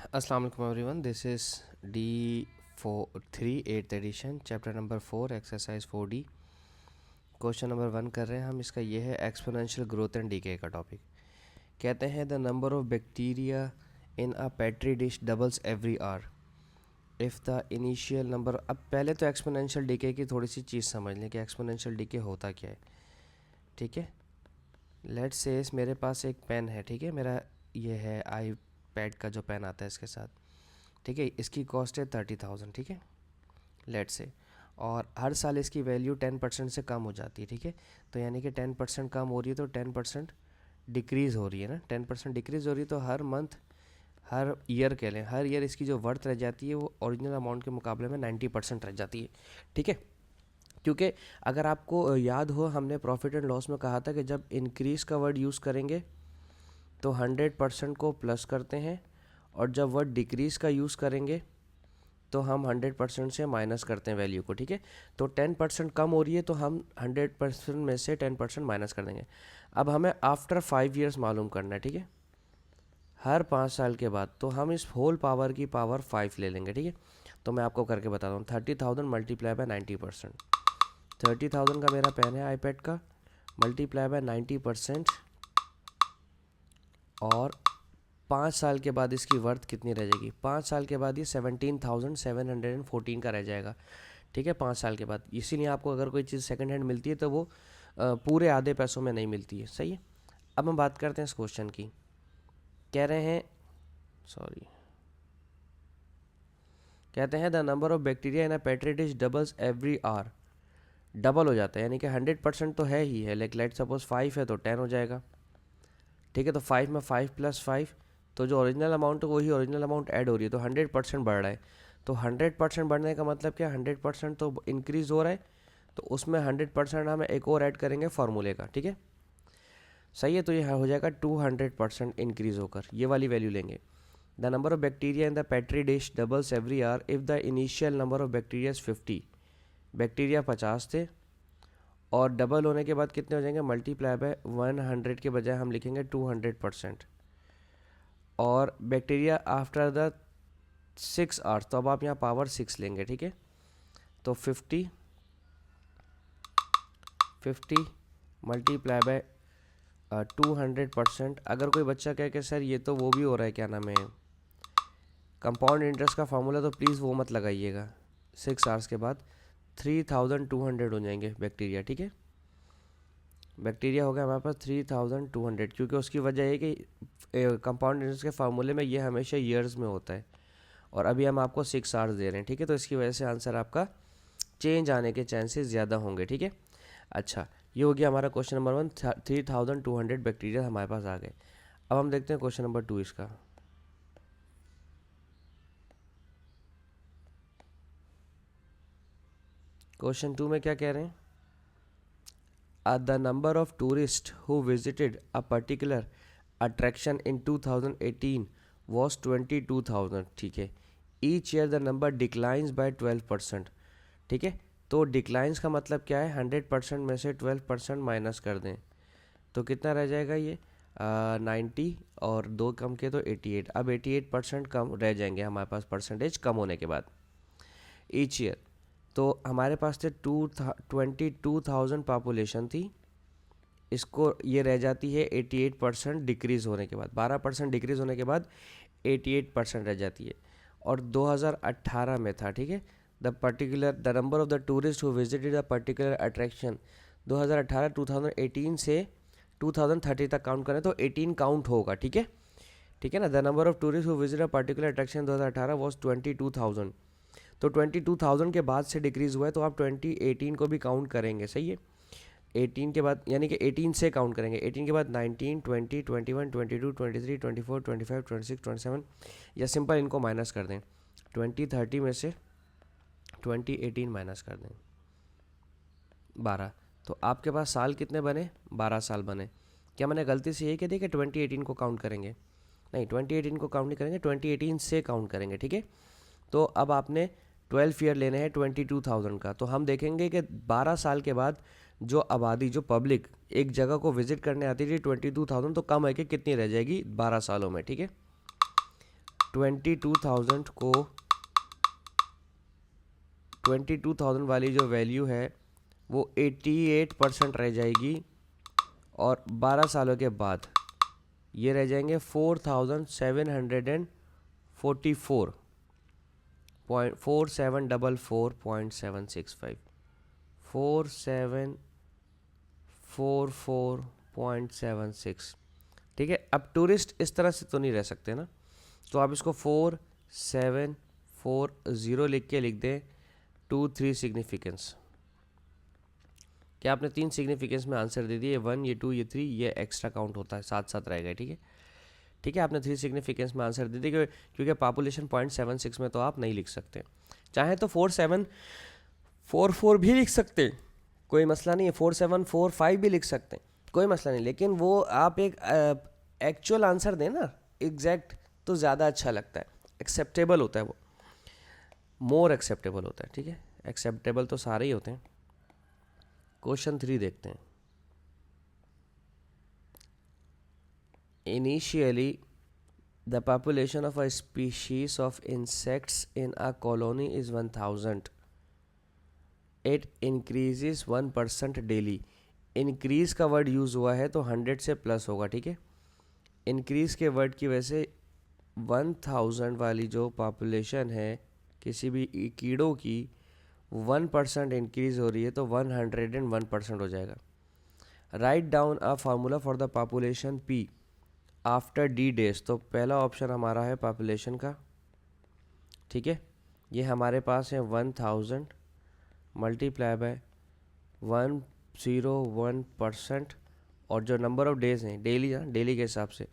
अस्सलाम वालेकुम everyone, this is D4 8th edition, chapter number 4, exercise 4D। Question number 1 कर रहे हैं हम। इसका ये है एक्सपोनेंशियल ग्रोथ एंड डीके का टॉपिक। कहते हैं the number of bacteria in a petri dish doubles every hour if the initial number. अब पहले तो एक्सपोनेंशियल डीके की थोड़ी सी चीज़ समझ लें कि एक्सपोनेंशियल डीके होता क्या है। ठीक है, लेट्स से मेरे पास एक पेन है। ठीक है, मेरा ये है आई पैड का जो पेन आता है इसके साथ। ठीक है, इसकी कॉस्ट है 30,000। ठीक है, लेट से, और हर साल इसकी वैल्यू 10% से कम हो जाती है। ठीक है, तो यानी कि 10% कम हो रही है तो 10% डिक्रीज़ हो रही है ना। 10% डिक्रीज़ हो रही है तो हर मंथ, हर ईयर कह लें, हर ईयर इसकी जो वर्थ रह जाती है वो ओरिजिनल अमाउंट के मुकाबले में 90% रह जाती है। ठीक है, क्योंकि अगर आपको याद हो, हमने प्रॉफिट एंड लॉस में कहा था कि जब इंक्रीज़ का वर्ड यूज़ करेंगे तो 100% को प्लस करते हैं, और जब वर्ड डिक्रीज़ का यूज़ करेंगे तो हम 100% से माइनस करते हैं वैल्यू को। ठीक है, तो 10% कम हो रही है तो हम 100% में से 10% माइनस कर देंगे। अब हमें आफ्टर 5 ईयर्स मालूम करना है। ठीक है, हर 5 साल के बाद, तो हम इस होल पावर की पावर 5 ले लेंगे। ठीक है, तो मैं आपको करके बताता हूँ। 30,000 मल्टीप्लाई बाय 90%। 30,000 का मेरा पेन है आईपैड का, मल्टीप्लाई बाय 90%, और 5 साल के बाद इसकी वर्थ कितनी रह जाएगी? 5 साल के बाद ये 17,714 का रह जाएगा। ठीक है, 5 साल के बाद। इसीलिए आपको अगर कोई चीज़ सेकंड हैंड मिलती है तो वो पूरे आधे पैसों में नहीं मिलती है। सही है, अब हम बात करते हैं इस क्वेश्चन की। कह रहे हैं, सॉरी, कहते हैं the number of bacteria in a petri dish doubles every our. Double हो जाता है, यानी कि 100% तो है ही है, लेकिन लेट सपोज 5 है तो 10 हो जाएगा। ठीक है, तो 5 में 5 + 5, तो जो ओरिजिनल अमाउंट है वही ओरिजिनल अमाउंट ऐड हो रही है, तो 100% बढ़ रहा है। तो 100% बढ़ने का मतलब क्या? 100% तो इंक्रीज़ हो रहा है, तो उसमें 100% हम एक और ऐड करेंगे फार्मूले का। ठीक है, सही है, तो ये हो जाएगा 200% इंक्रीज़ होकर, ये वाली वैल्यू लेंगे। The number of bacteria in the petri dish doubles every hour if the initial number of bacteria 50। Bacteria 50 थे, और डबल होने के बाद कितने हो जाएंगे? मल्टीप्लाई बाय 100 के बजाय हम लिखेंगे 200%। और बैक्टीरिया आफ्टर द 6 आवर्स, तो अब आप यहाँ पावर 6 लेंगे। ठीक है, तो 50 मल्टीप्लाई बाय 200%। अगर कोई बच्चा कहे कि सर ये तो वो भी हो रहा है, क्या नाम है, कंपाउंड इंटरेस्ट का फार्मूला, तो प्लीज़ वो मत लगाइएगा। 6 आवर्स के बाद 3200 हो जाएंगे बैक्टीरिया। ठीक है, बैक्टीरिया हो गया हमारे पास 3200, क्योंकि उसकी वजह है कि कंपाउंड इंटरेस्ट के फार्मूले में ये हमेशा ईयर्स में होता है, और अभी हम आपको 6 आवर्स दे रहे हैं। ठीक है, तो इसकी वजह से आंसर आपका चेंज आने के चांसेस ज़्यादा होंगे। ठीक है, अच्छा, ये हो गया हमारा क्वेश्चन नंबर 1। 3200 बैक्टीरिया हमारे पास आ गए। अब हम देखते हैं क्वेश्चन नंबर 2 इसका। क्वेश्चन 2 में क्या कह रहे हैं? The number of tourist who visited a particular attraction in 2018 was 22,000। ठीक है, each year the number declines by 12%। ठीक है, तो डिक्लाइंस का मतलब क्या है? 100% में से 12% माइनस कर दें तो कितना रह जाएगा? ये 90, और 2 कम के तो 88। अब 88% कम रह जाएंगे हमारे पास परसेंटेज कम होने के बाद ईच ईयर। तो हमारे पास थे 22,000 पॉपुलेशन थी, इसको ये रह जाती है 88% डिक्रीज़ होने के बाद, 12% डिक्रीज़ होने के बाद 88% रह जाती है। और 2018 में था। ठीक है, the number of the tourist who visited the particular attraction 2018, 2018 से 2030 तक काउंट करें तो 18 काउंट होगा। ठीक है, ठीक है ना। The number of tourist who visit a particular attraction 2018 was 22,000, तो 22,000 के बाद से डिक्रीज़ हुआ है, तो आप 2018 को भी काउंट करेंगे। सही है, 18 के बाद, यानी कि 18 से काउंट करेंगे। 18 के बाद 19, 20, 21, 22, 23, 24, 25, 26, 27, या सिंपल इनको माइनस कर दें। 2030 में से 2018 माइनस कर दें 12, तो आपके पास साल कितने बने? 12 साल बने। क्या मैंने गलती से ये कह दिया कि 2018 को काउंट करेंगे? नहीं, 2018 को काउंट नहीं करेंगे, 2018 से काउंट करेंगे। ठीक है, तो अब आपने 12 ईयर लेने हैं 22,000 का, तो हम देखेंगे कि 12 साल के बाद जो आबादी, जो पब्लिक एक जगह को विजिट करने आती थी 22,000, तो कम है कि कितनी रह जाएगी 12 सालों में? ठीक है, 22,000 को 22,000 वाली जो वैल्यू है वो 88% रह जाएगी, और 12 सालों के बाद ये रह जाएंगे 4744.765 4744.76। ठीक है, अब टूरिस्ट इस तरह से तो नहीं रह सकते ना, तो आप इसको 4740 लिख के लिख दें 2 3 सिग्निफिकेंस। क्या आपने 3 सिग्निफिकेंस में आंसर दे दिए, 1 ये 2 ये 3, ये एक्स्ट्रा काउंट होता है, साथ साथ रहेगा। ठीक है, ठीक है, आपने 3 सिग्निफिकेंस में आंसर दे दिए, क्योंकि पॉपुलेशन 0.76 में तो आप नहीं लिख सकते। चाहे तो 4744 भी लिख सकते, कोई मसला नहीं है, 4745 भी लिख सकते हैं, कोई मसला नहीं, लेकिन वो आप एक एक्चुअल आंसर दें ना, एग्जैक्ट, तो ज़्यादा अच्छा लगता है, एक्सेप्टेबल होता है, वो मोर एक्सेप्टेबल होता है। ठीक है, एक्सेप्टेबल तो सारे ही होते हैं। क्वेश्चन 3 देखते हैं। Initially the population of a species of insects in a colony is 1000। It increases 1% daily. Increase का वर्ड यूज़ हुआ है तो 100 से प्लस होगा। ठीक है, इंक्रीज के वर्ड की वजह से 1000 वाली जो पॉपुलेशन है किसी भी कीड़ों की 1% इंक्रीज हो रही है तो 101% हो जाएगा। Write down a formula for the population P after D days. तो पहला ऑप्शन हमारा है पॉपुलेशन का। ठीक है, ये हमारे पास है 1000 मल्टीप्लाई बाय 101%, और जो नंबर ऑफ डेज हैं डेली, डेली के हिसाब से,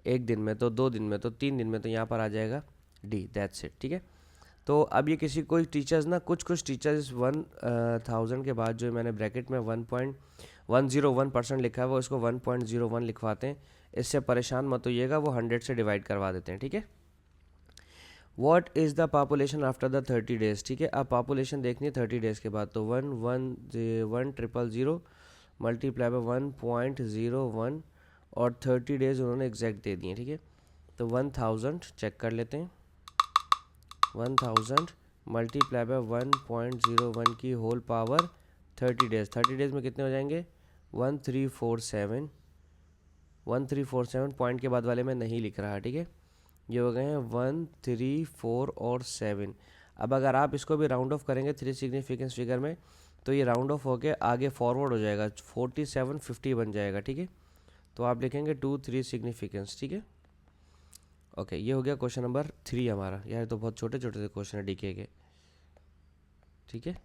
एक दिन में तो 2 दिन में तो 3 दिन में, तो यहाँ पर आ जाएगा डी, दैट्स इट। ठीक है, तो अब ये किसी कोई टीचर्स ना, कुछ टीचर्स 1000 के बाद जो मैंने ब्रैकेट में 1.101% लिखा है वो इसको 1.01 लिखवाते हैं। इससे परेशान मत होइएगा, वो 100 से डिवाइड करवा देते हैं। ठीक है, what is the population after the 30 days. ठीक है, अब पॉपुलेशन देखनी है 30 डेज के बाद, तो 1,1,0,0 मल्टीप्लाई बाय 1.01, और 30 डेज उन्होंने एग्जैक्ट दे दिए। ठीक है, तो 1000 चेक कर लेते हैं, 1000 मल्टीप्लाई बाय 1.01 की होल पावर 30 डेज। 30 डेज में कितने हो जाएंगे, 1347। 1347 पॉइंट के बाद वाले में नहीं लिख रहा। ठीक है, ये हो गए हैं 1 3 4 और 7। अब अगर आप इसको भी राउंड ऑफ करेंगे 3 सिग्निफिकेंस फिगर में, तो ये राउंड ऑफ होके आगे फॉरवर्ड हो जाएगा, 4750 बन जाएगा। ठीक है, तो आप लिखेंगे 2 3 सिग्निफिकेंस। ठीक है, ओके, ये हो गया क्वेश्चन नंबर 3 हमारा। यार तो बहुत छोटे छोटे से क्वेश्चन है डीके के। ठीक है,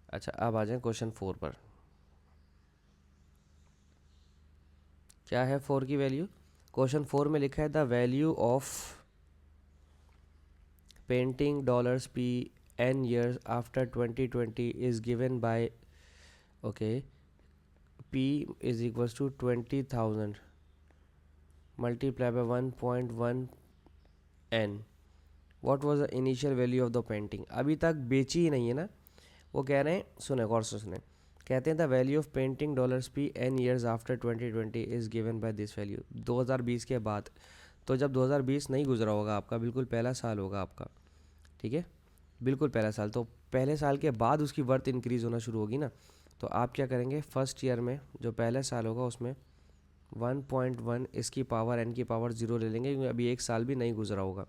अच्छा अब आ जाए क्वेश्चन 4 पर। क्या है 4 की वैल्यू? क्वेश्चन 4 में लिखा है the value of painting dollars P N years after 2020 is given by, okay, P is equals to 20,000 multiply by 1.1 N. What was the initial value of the painting. अभी तक बेची ही नहीं है ना, वो कह रहे हैं, सुने गौर से सुने, कहते हैं the value of painting dollars P N years after 2020 is given by this value. 2020 के बाद, तो जब 2020 नहीं गुजरा होगा आपका, बिल्कुल पहला साल होगा आपका। ठीक है, बिल्कुल पहला साल, तो पहले साल के बाद उसकी वर्थ इंक्रीज़ होना शुरू होगी ना, तो आप क्या करेंगे, फर्स्ट ईयर में जो पहला साल होगा उसमें 1.1 इसकी पावर n की पावर 0 ले लेंगे, क्योंकि अभी एक साल भी नहीं गुजरा होगा,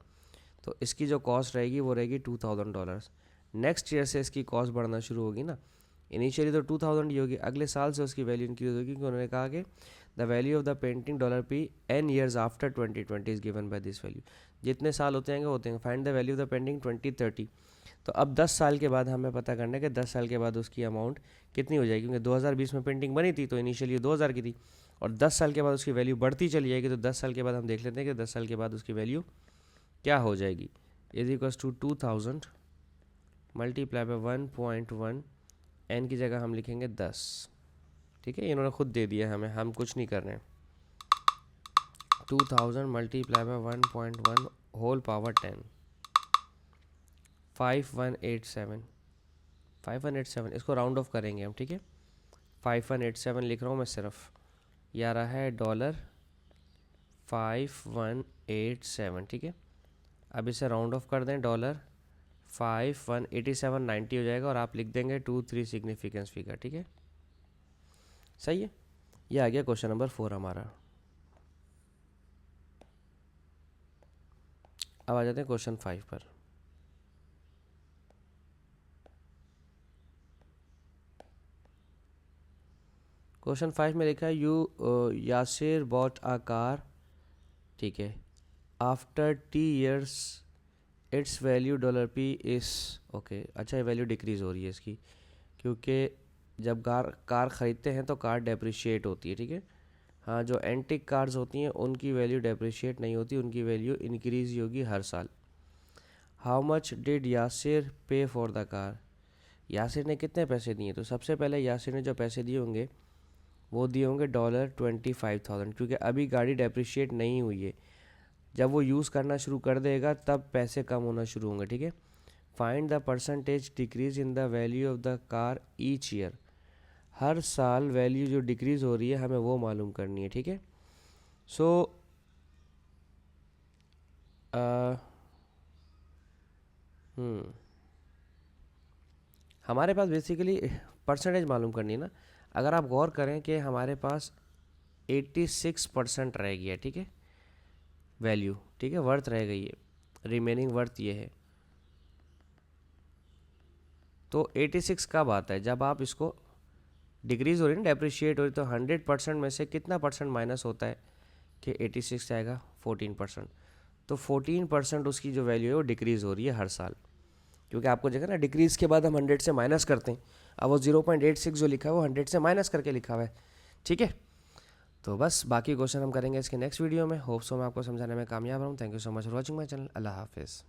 तो इसकी जो कॉस्ट रहेगी वो रहेगी $2000। नेक्स्ट ईयर से इसकी कॉस्ट बढ़ना शुरू होगी ना, इनिशियली तो 2000 ही होगी, अगले साल से उसकी वैल्यू इंक्रीज होगी, क्योंकि उन्होंने कहा कि the value of the painting dollar P N years after 2020 is given by this value. जितने साल होते हैं find the value of the painting 2030। तो अब 10 साल के बाद हमें पता करना है कि 10 साल के बाद उसकी अमाउंट कितनी हो जाएगी, क्योंकि 2020 में पेंटिंग बनी थी तो इनिशियली 2000 की थी, और 10 साल के बाद उसकी वैल्यू बढ़ती चली जाएगी, तो 10 साल के बाद हम देख लेते हैं कि 10 साल के बाद उसकी वैल्यू क्या हो जाएगी। Is equals to 2000 multiply by 1.1 N की जगह हम लिखेंगे 10। ठीक है, इन्होंने खुद दे दिया हमें, हम कुछ नहीं कर रहे हैं। 2000 मल्टीप्लाई बाय 1.1 होल पावर 10, 5187। 5187 इसको राउंड ऑफ करेंगे हम। ठीक है, 5187 लिख रहा हूँ मैं सिर्फ, ये आ रहा है $5187। ठीक है, अब इसे राउंड ऑफ कर दें, $5,187.90 हो जाएगा और आप लिख देंगे 23 सिग्निफिकेंस फिगर। ठीक है, सही है। ये आ गया क्वेश्चन नंबर 4 हमारा। अब आ जाते हैं क्वेश्चन 5 पर। क्वेश्चन 5 में लिखा है यासिर बॉट अ कार, ठीक है, after $T it's value $P इस ओके। अच्छा, ये वैल्यू डिक्रीज़ हो रही है इसकी, क्योंकि जब कार ख़रीदते हैं तो कार डेप्रिशिएट होती है। ठीक है, हाँ, जो एंटिक कार्स होती हैं उनकी वैल्यू डेप्रिशिएट नहीं होती, उनकी वैल्यू इंक्रीज़ ही होगी हर साल। हाउ मच डिड यासिर पे फॉर द कार, यासिर ने कितने पैसे दिए? तो सबसे पहले यासिर ने जो पैसे दिए होंगे वो दिए होंगे $25,000, क्योंकि अभी गाड़ी डेप्रिशिएट नहीं हुई है। जब वो यूज़ करना शुरू कर देगा तब पैसे कम होना शुरू होंगे। ठीक है, find the percentage decrease in the value of the car each year, हर साल वैल्यू जो डिक्रीज़ हो रही है हमें वो मालूम करनी है। ठीक है, सो हमारे पास बेसिकली परसेंटेज मालूम करनी है ना। अगर आप गौर करें कि हमारे पास 86% रह गया है, ठीक है, वैल्यू, ठीक है, वर्थ रह गई है, रिमेनिंग वर्थ ये है। तो 86 कब आता है? जब आप इसको डिक्रीज़ हो रही है ना, डेप्रिशिएट हो रही, तो 100% में से कितना परसेंट माइनस होता है कि 86 आएगा? 14%। तो 14% उसकी जो वैल्यू है वो डिक्रीज़ हो रही है हर साल, क्योंकि आपको देखा ना, डिक्रीज़ के बाद हम 100 से माइनस करते हैं। अब वो 0.86 जो लिखा है वो 100 से माइनस करके लिखा हुआ है। ठीक है, तो बस बाकी क्वेश्चन हम करेंगे इसके नेक्स्ट वीडियो में। होप सो मैं आपको समझाने में कामयाब रहूँ। Thank you so much for watching my channel. Allah हाफिज़।